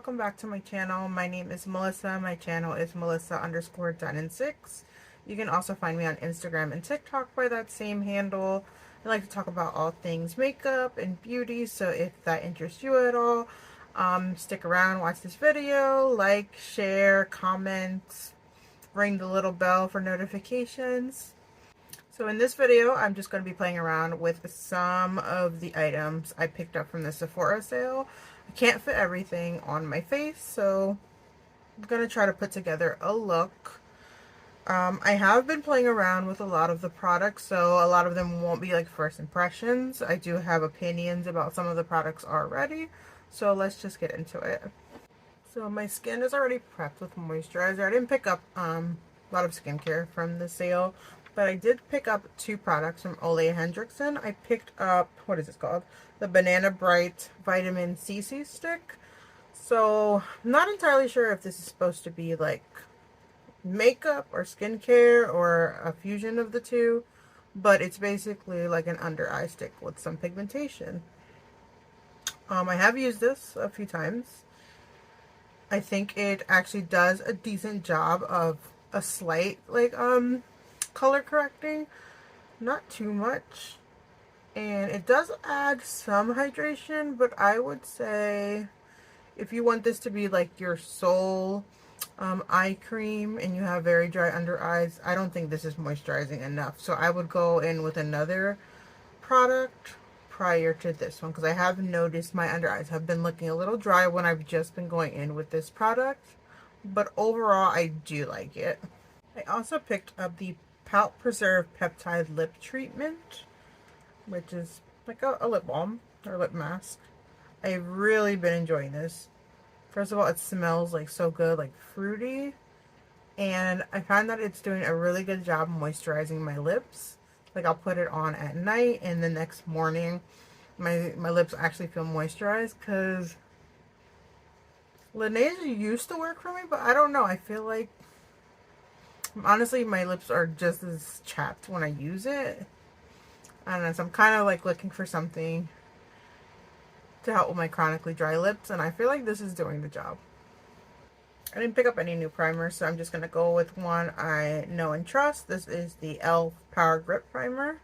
welcome back to my channel. My name is Melissa. My channel is Melissa_Done6. You can also find me on Instagram and TikTok by that same handle. I like to talk about all things makeup and beauty, so if that interests you at all, stick around, watch this video, like, share, comment, ring the little bell for notifications. So in this video, I'm just going to be playing around with some of the items I picked up from the Sephora sale. I can't fit everything on my face, so I'm going to try to put together a look. I have been playing around with a lot of the products, so a lot of them won't be like first impressions. I do have opinions about some of the products already, so let's just get into it. So my skin is already prepped with moisturizer. I didn't pick up a lot of skincare from the sale, but I did pick up two products from Ole Hendrickson. I picked up, what is this called? The Banana Bright Vitamin CC Stick. So I'm not entirely sure if this is supposed to be like makeup or skincare or a fusion of the two, but it's basically like an under eye stick with some pigmentation. I have used this a few times. I think it actually does a decent job of a slight like color correcting, not too much, and it does add some hydration, but I would say if you want this to be like your sole eye cream and you have very dry under eyes, I don't think this is moisturizing enough, so I would go in with another product prior to this one, because I have noticed my under eyes have been looking a little dry when I've just been going in with this product, but overall I do like it. I also picked up the Pout Preserve Peptide Lip Treatment, which is like a lip balm or lip mask. I've really been enjoying this. First of all, it smells like so good, like fruity, and I find that it's doing a really good job moisturizing my lips. Like I'll put it on at night and the next morning my lips actually feel moisturized, because Laneige used to work for me, but I don't know. I feel like honestly my lips are just as chapped when I use it. I don't know, so I'm kind of like looking for something to help with my chronically dry lips, and I feel like this is doing the job. I didn't pick up any new primers, so I'm just going to go with one I know and trust. This is the e.l.f. Power Grip Primer.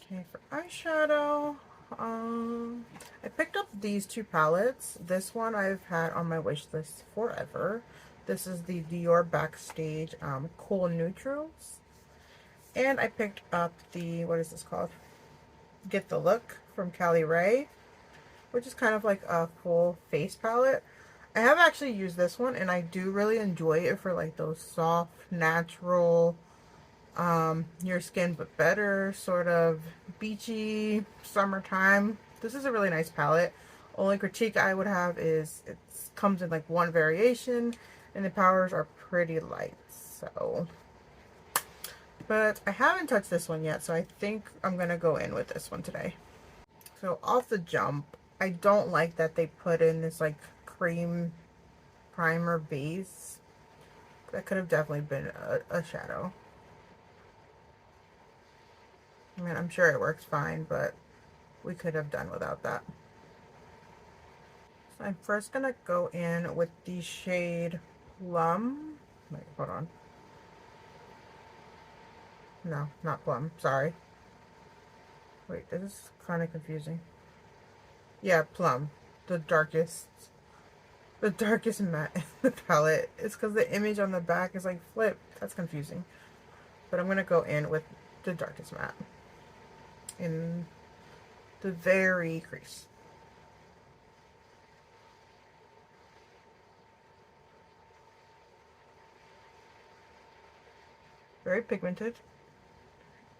Okay, for eyeshadow, I picked up these two palettes. This one I've had on my wish list forever. This is the Dior Backstage Cool Neutrals. And I picked up the, what is this called? Get the Look from Cali Ray, which is kind of like a full face palette. I have actually used this one, and I do really enjoy it for like those soft, natural, your skin but better, sort of beachy summertime. This is a really nice palette. Only critique I would have is it comes in like one variation, and the powders are pretty light. So, but I haven't touched this one yet, so I think I'm gonna go in with this one today. So off the jump, I don't like that they put in this like cream primer base. That could have definitely been a shadow. I mean, I'm sure it works fine, but we could have done without that. So I'm first gonna go in with the shade Plum. Wait, hold on. No, not Plum, sorry. Wait, this is kind of confusing. Yeah, Plum. The darkest matte in the palette. It's because the image on the back is like flipped. That's confusing. But I'm gonna go in with the darkest matte in the very crease. Very pigmented,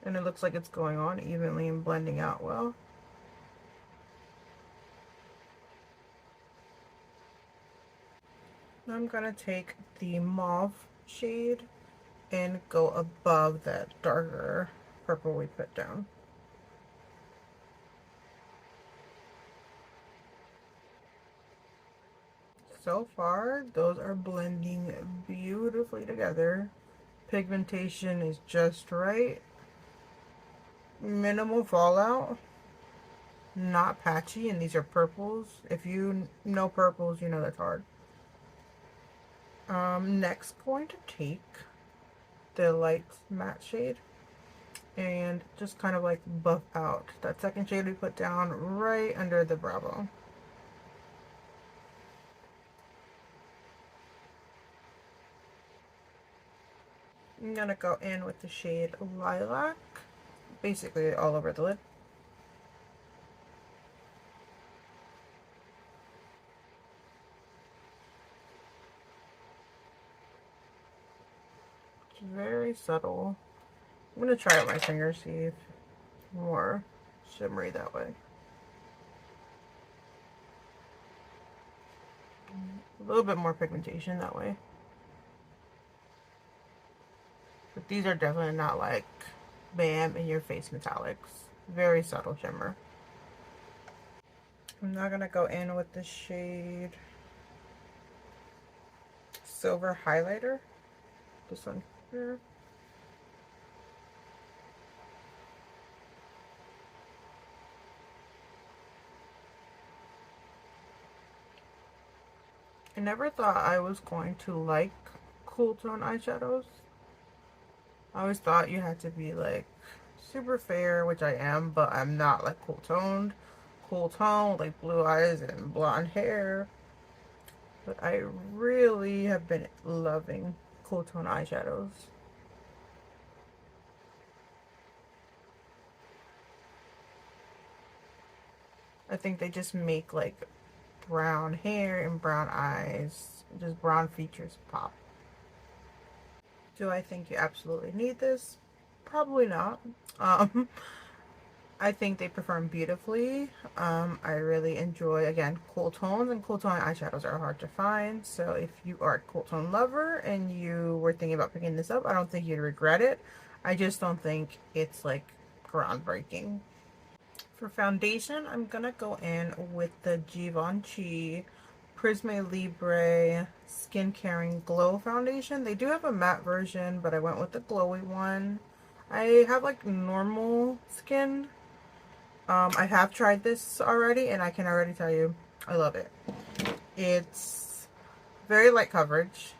and it looks like it's going on evenly and blending out well. Now I'm gonna take the mauve shade and go above that darker purple we put down. So far, those are blending beautifully together. Pigmentation is just right. Minimal fallout. not patchy, and these are purples. If you know purples, you know that's hard. Next, going to take the light matte shade and just kind of like buff out that second shade we put down right under the brow bone. I'm gonna go in with the shade Lilac, basically all over the lid. It's very subtle. I'm gonna try out my finger, see if more shimmery that way. A little bit more pigmentation that way. But these are definitely not like bam in your face metallics. Very subtle shimmer. I'm now gonna go in with the shade Silver Highlighter. This one here. I never thought I was going to like cool tone eyeshadows. I always thought you had to be like super fair, which I am, but I'm not like cool toned. Cool tone, like blue eyes and blonde hair. But I really have been loving cool tone eyeshadows. I think they just make like brown hair and brown eyes, just brown features pop. Do I think you absolutely need this? Probably not. Um, I think they perform beautifully. I really enjoy, again, cool tones, and cool tone eyeshadows are hard to find. So if you are a cool tone lover and you were thinking about picking this up, I don't think you'd regret it. I just don't think it's like groundbreaking. For foundation, I'm gonna go in with the Givenchy Prisme Libre Skin Caring Glow Foundation. They do have a matte version, but I went with the glowy one. I have like normal skin. I have tried this already, and I can already tell you I love it. It's very light coverage,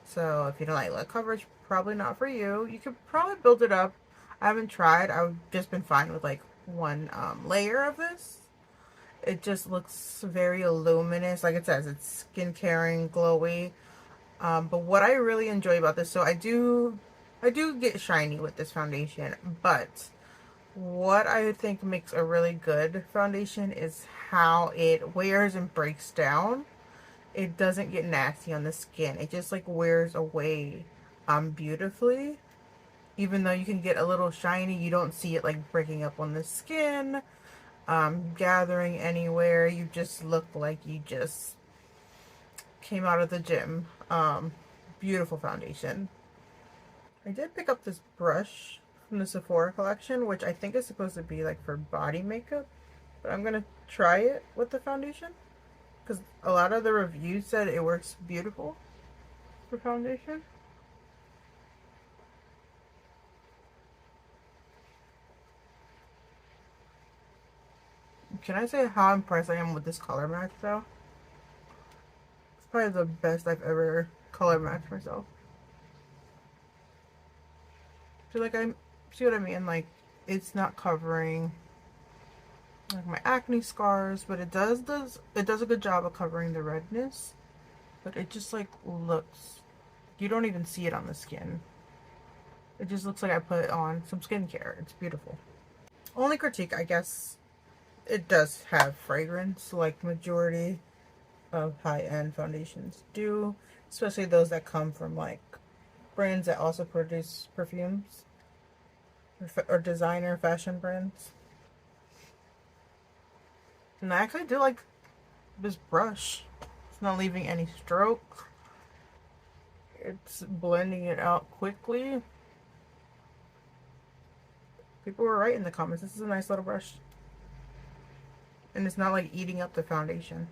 so if you don't like light coverage, probably not for you. You could probably build it up. I haven't tried. I've just been fine with like one layer of this. It just looks very luminous. Like it says, it's skin caring, glowy. But what I really enjoy about this, so I do get shiny with this foundation, but what I think makes a really good foundation is how it wears and breaks down. It doesn't get nasty on the skin. It just like wears away beautifully. Even though you can get a little shiny, you don't see it like breaking up on the skin, gathering anywhere. You just look like you just came out of the gym. Beautiful foundation. I did pick up this brush from the Sephora collection, which I think is supposed to be like for body makeup, but I'm gonna try it with the foundation because a lot of the reviews said it works beautiful for foundation. Can I say how impressed I am with this color match though? It's probably the best I've ever color matched myself. I feel like I see what I mean. Like it's not covering like my acne scars, but it does a good job of covering the redness. But it just like looks, you don't even see it on the skin. It just looks like I put on some skincare. It's beautiful. Only critique, I guess, it does have fragrance like majority of high-end foundations do, especially those that come from like brands that also produce perfumes or designer fashion brands. And I actually do like this brush. It's not leaving any stroke. It's blending it out quickly. People were right in the comments. This is a nice little brush. And it's not like eating up the foundation.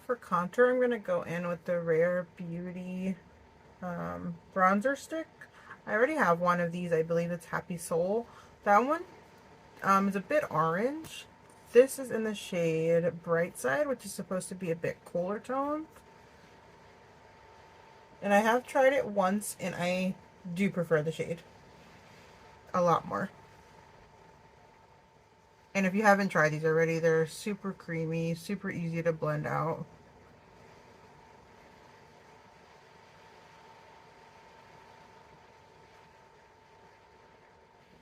For contour, I'm going to go in with the Rare Beauty bronzer stick. I already have one of these. I believe it's Happy Soul. That one is a bit orange. this is in the shade Bright Side, which is supposed to be a bit cooler tone. And I have tried it once, and I do prefer the shade a lot more. And if you haven't tried these already, they're super creamy, super easy to blend out.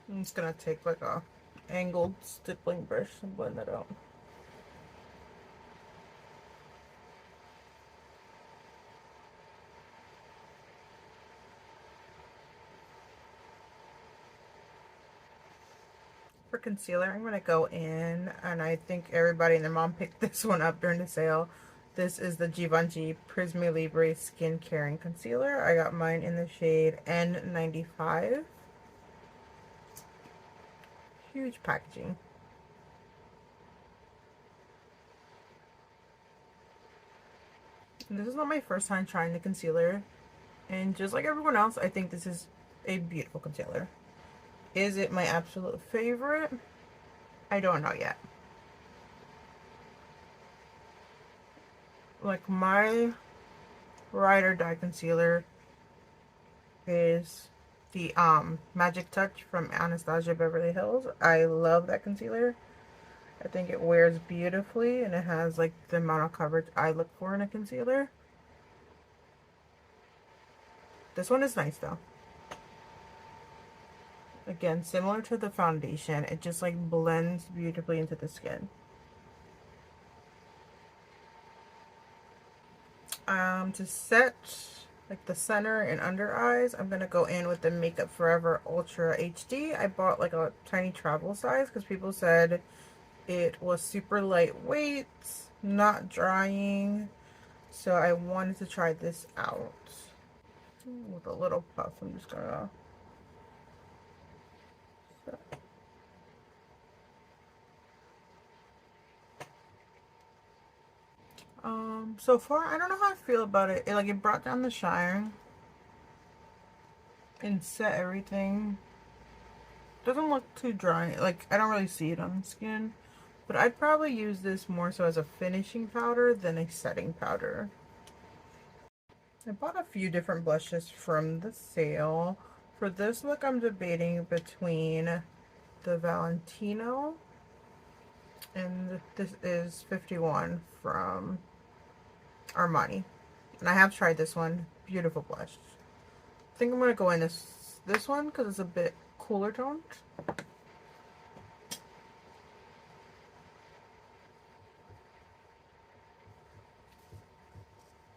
I'm just gonna take like a angled stippling brush and blend that out. For concealer, I'm gonna go in, and I think everybody and their mom picked this one up during the sale. This is the Givenchy Prisme Libre Skin Caring Concealer. I got mine in the shade N95. Huge packaging. And this is not my first time trying the concealer. And just like everyone else, I think this is a beautiful concealer. Is it my absolute favorite? I don't know yet. Like, my ride or die concealer is the Magic Touch from Anastacia Beverly Hills. I love that concealer. I think it wears beautifully, and it has like the amount of coverage I look for in a concealer. This one is nice though. Again, similar to the foundation, it just like blends beautifully into the skin. To set like the center and under eyes, I'm gonna go in with the Makeup Forever Ultra HD. I bought like a tiny travel size because people said it was super lightweight, not drying, so I wanted to try this out. With a little puff, I'm just gonna so far I don't know how I feel about it. It brought down the shine and set everything. Doesn't look too dry. Like, I don't really see it on the skin, but I'd probably use this more so as a finishing powder than a setting powder. I bought a few different blushes from the sale. For this look, I'm debating between the Valentino, and this is 51 from Armani. And I have tried this one. Beautiful blush. I think I'm going to go in this one because it's a bit cooler toned.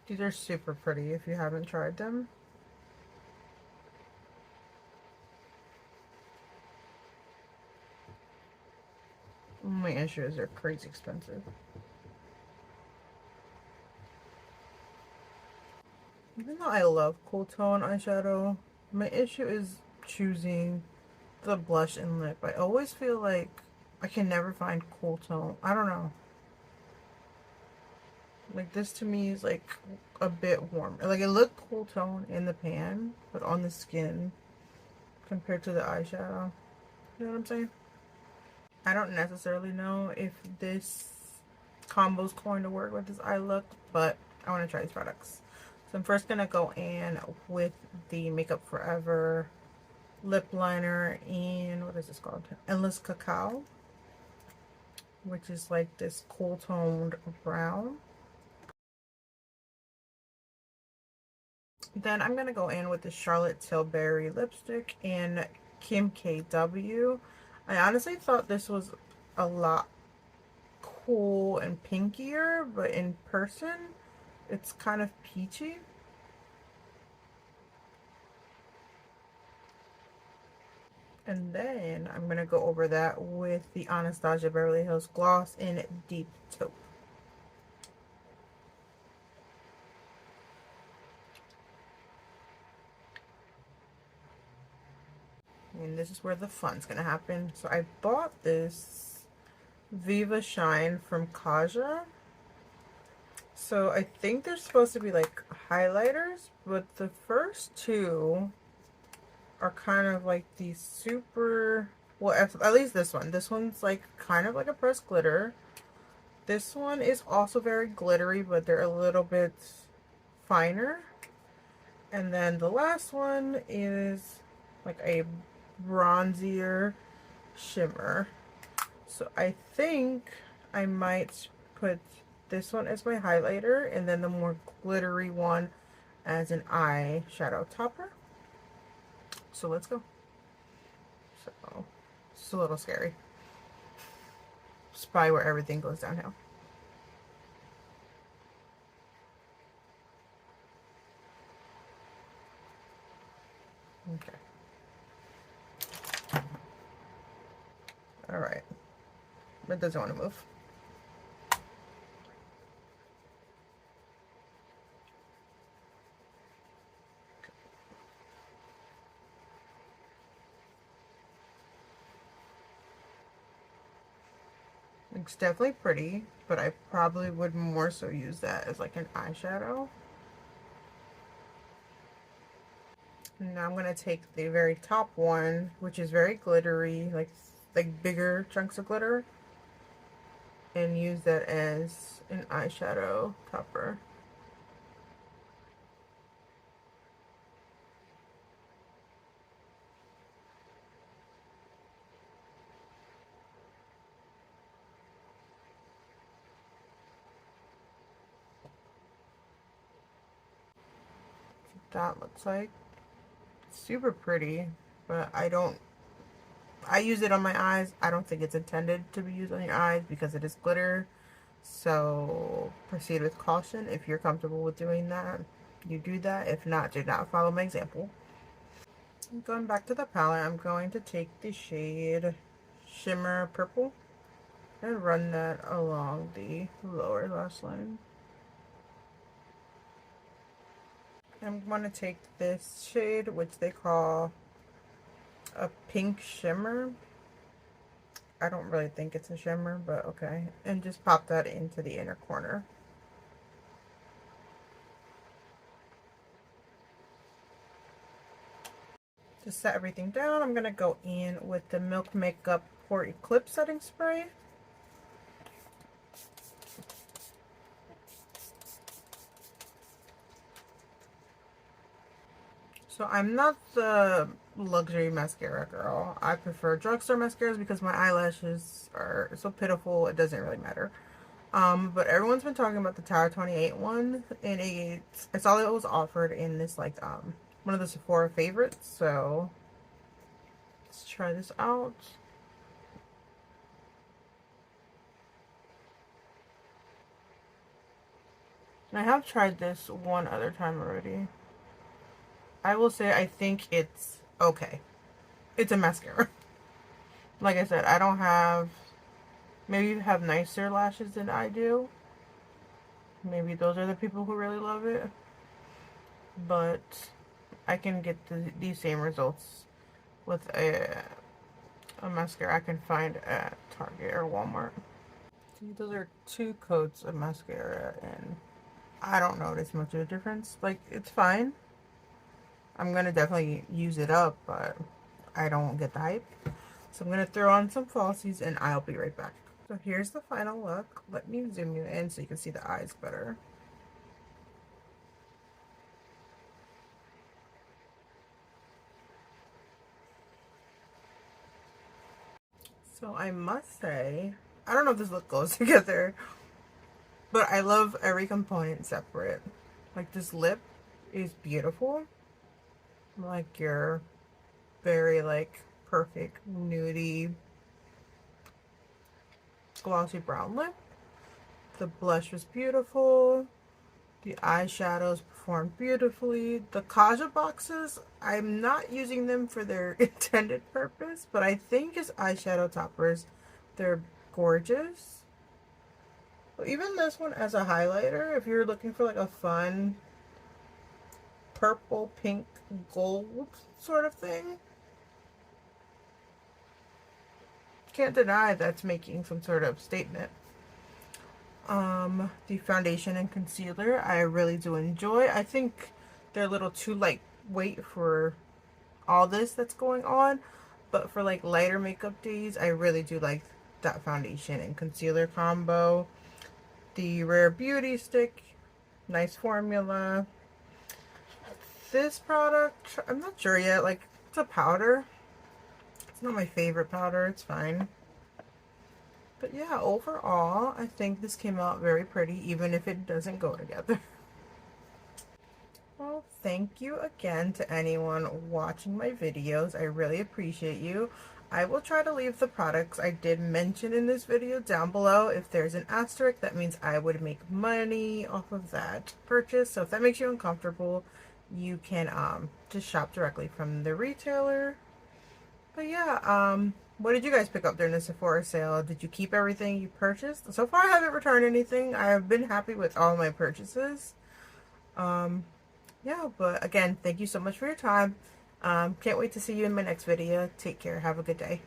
These are super pretty if you haven't tried them. My issue is they're crazy expensive. Even though I love cool tone eyeshadow, my issue is choosing the blush and lip. I always feel like I can never find cool tone. I don't know. Like, this to me is like a bit warm. Like, it looked cool tone in the pan, but on the skin compared to the eyeshadow. You know what I'm saying? I don't necessarily know if this combo is going to work with this eye look, but I want to try these products. So I'm first going to go in with the Makeup Forever lip liner in, what is this called? Endless Cacao, which is like this cool toned brown. Then I'm going to go in with the Charlotte Tilbury lipstick in Kim KW. I honestly thought this was a lot cool and pinkier, but in person it's kind of peachy. And then I'm going to go over that with the Anastacia Beverly Hills gloss in Deep Taupe. And this is where the fun's going to happen. So I bought this Viva Shine from Kaja. So I think they're supposed to be like highlighters, but the first two are kind of like these super Well, at least this one. This one's like kind of like a pressed glitter. This one is also very glittery, but they're a little bit finer. And then the last one is like a bronzier shimmer. So I think I might put this one as my highlighter and then the more glittery one as an eyeshadow topper. So let's go. So it's a little scary. It's probably where everything goes downhill. Okay. All right. It doesn't want to move. It's definitely pretty, but I probably would more so use that as like an eyeshadow. Now I'm gonna take the very top one, which is very glittery, like bigger chunks of glitter, and use that as an eyeshadow topper. That looks like super pretty, but I use it on my eyes. I don't think it's intended to be used on your eyes because it is glitter. So proceed with caution. If you're comfortable with doing that, you do that. If not, do not follow my example. Going back to the palette, I'm going to take the shade Shimmer Purple and run that along the lower lash line. I'm going to take this shade, which they call a pink shimmer. I don't really think it's a shimmer, but okay. And just pop that into the inner corner. To set everything down, I'm going to go in with the Milk Makeup Pore Eclipse Setting Spray. So I'm not the luxury mascara girl. I prefer drugstore mascaras because my eyelashes are so pitiful, it doesn't really matter. But everyone's been talking about the Tower 28 one, and it's all that was offered in this like one of the Sephora favorites. So let's try this out. And I have tried this one other time already. I will say I think it's okay. It's a mascara. Like I said, I don't have, maybe you have nicer lashes than I do. Maybe those are the people who really love it. But I can get these same results with a mascara I can find at Target or Walmart. See, those are 2 coats of mascara, and I don't notice much of a difference. Like, it's fine. I'm gonna definitely use it up, but I don't get the hype. So I'm gonna throw on some falsies, and I'll be right back. So here's the final look. Let me zoom you in so you can see the eyes better. So I must say, I don't know if this look goes together, but I love every component separate. Like, this lip is beautiful. Like your very like perfect nudie glossy brown lip. The blush was beautiful. The eyeshadows performed beautifully. The Kaja boxes, I'm not using them for their intended purpose, but I think as eyeshadow toppers, they're gorgeous. Even this one as a highlighter, if you're looking for like a fun purple, pink, gold sort of thing, can't deny that's making some sort of statement. The foundation and concealer I really do enjoy. I think they're a little too lightweight for all this that's going on. but for like lighter makeup days, I really do like that foundation and concealer combo. The Rare Beauty Stick, nice formula. This product, I'm not sure yet, like it's a powder. It's not my favorite powder, it's fine. But yeah, overall, I think this came out very pretty, even if it doesn't go together. Well, thank you again to anyone watching my videos. I really appreciate you. I will try to leave the products I did mention in this video down below. If there's an asterisk, that means I would make money off of that purchase. So if that makes you uncomfortable, you can just shop directly from the retailer. But yeah, what did you guys pick up during the Sephora sale? Did you keep everything you purchased? So far, I haven't returned anything. I have been happy with all my purchases. Yeah, but again, thank you so much for your time. Can't wait to see you in my next video. Take care. Have a good day.